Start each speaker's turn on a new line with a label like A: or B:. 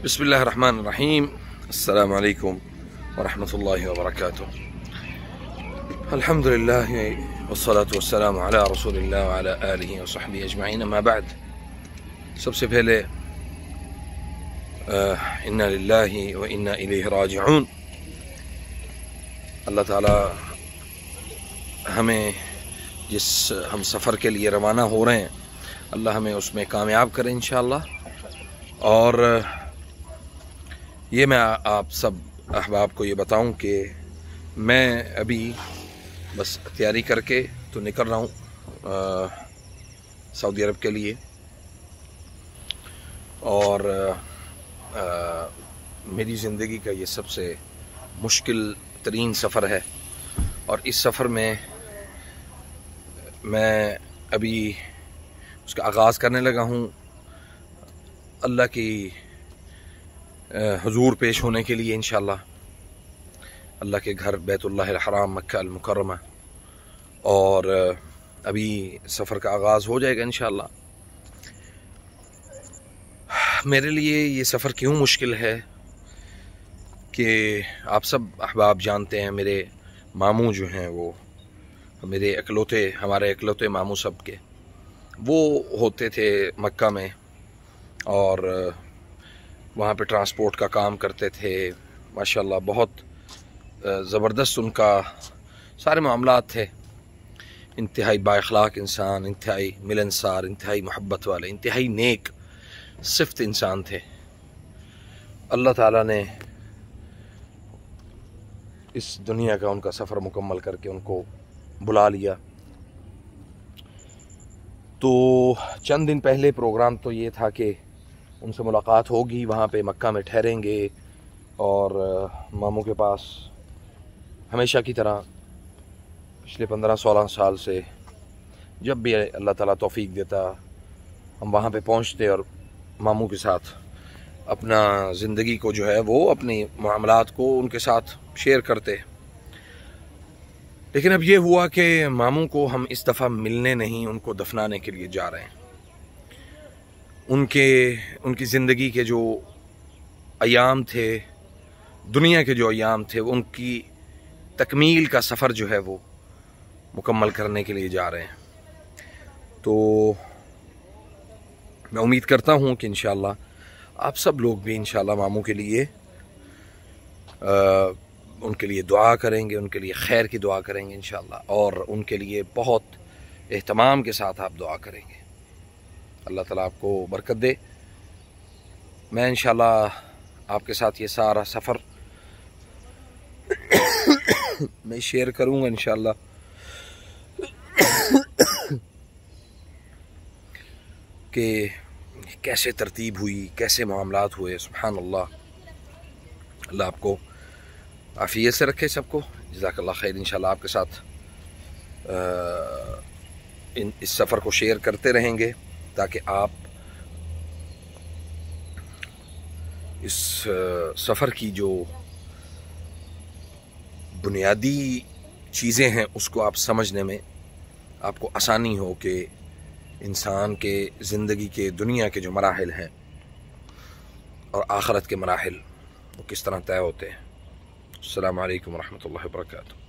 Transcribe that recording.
A: بسم الله الرحمن الرحيم. السلام عليكم ورحمة الله وبركاته. الحمد لله والصلاة والسلام على رسول الله وعلى آله وصحبه أجمعين. اما بعد، سب سے پہلے انا للہ و انا الیہ راجعون. اللہ تعالی ہمیں ہم سفر کے لیے روانہ ہو رہے ہیں، اللہ ہمیں اس میں کامیاب کرے انشاءاللہ. اور یہ میں آپ سب احباب کو یہ بتاؤں کہ میں ابھی بس تیاری کر کے تو نکل رہا ہوں سعودی عرب کے لیے. اور میری زندگی کا یہ سب سے مشکل ترین سفر ہے، اور اس سفر میں ابھی اس کا آغاز کرنے لگا ہوں اللہ کی حضور پیش ہونے کے لیے انشاءاللہ، اللہ کے گھر بیت اللہ الحرام مکہ المکرمہ. اور ابھی سفر کا آغاز ہو جائے گا انشاءاللہ. میرے لیے یہ سفر کیوں مشکل ہے کہ آپ سب احباب جانتے ہیں، میرے ماموں جو ہیں وہ ہمارے اکلوتے ماموں سب کے، وہ ہوتے تھے مکہ میں اور وہاں پہ ٹرانسپورٹ کا کام کرتے تھے. ماشاءاللہ بہت زبردست ان کا سارے معاملات تھے. انتہائی با اخلاق انسان، انتہائی ملنسار، انتہائی محبت والے، انتہائی نیک صفت انسان تھے. اللہ تعالیٰ نے اس دنیا کا ان کا سفر مکمل کر کے ان کو بلا لیا. تو چند دن پہلے پروگرام تو یہ تھا کہ ان سے ملاقات ہوگی، وہاں پہ مکہ میں ٹھہریں گے اور ماموں کے پاس ہمیشہ کی طرح پچھلے 15-16 سال سے جب بھی اللہ تعالیٰ توفیق دیتا ہم وہاں پہ پہنچتے اور ماموں کے ساتھ اپنا زندگی کو جو ہے وہ اپنی معاملات کو ان کے ساتھ شیئر کرتے. لیکن اب یہ ہوا کہ ماموں کو ہم اس دفعہ ملنے نہیں، ان کو دفنانے کے لیے جا رہے ہیں. ان کی زندگی کے جو ایام تھے، دنیا کے جو ایام تھے، ان کی تکمیل کا سفر جو ہے وہ مکمل کرنے کے لیے جا رہے ہیں. تو میں امید کرتا ہوں کہ انشاءاللہ آپ سب لوگ بھی انشاءاللہ ماموں کے لیے ان کے لیے دعا کریں گے، ان کے لیے خیر کی دعا کریں گے انشاءاللہ، اور ان کے لیے بہت اہتمام کے ساتھ آپ دعا کریں گے. اللہ تعالیٰ آپ کو برکت دے. میں انشاءاللہ آپ کے ساتھ یہ سارا سفر میں شیئر کروں گا انشاءاللہ. کہ کیسے ترتیب ہوئی، کیسے معاملات ہوئے. سبحان اللہ. اللہ آپ کو عافیت سے رکھے سب کو. جزاک اللہ خیر. انشاءاللہ آپ کے ساتھ اس سفر کو شیئر کرتے رہیں گے تاکہ آپ اس سفر کی جو بنیادی چیزیں ہیں اس کو آپ سمجھنے میں آپ کو آسانی ہو کہ انسان کے زندگی کے دنیا کے جو مراحل ہیں اور آخرت کے مراحل وہ کس طرح طے ہوتے ہیں. السلام علیکم ورحمۃ اللہ وبرکاتہ.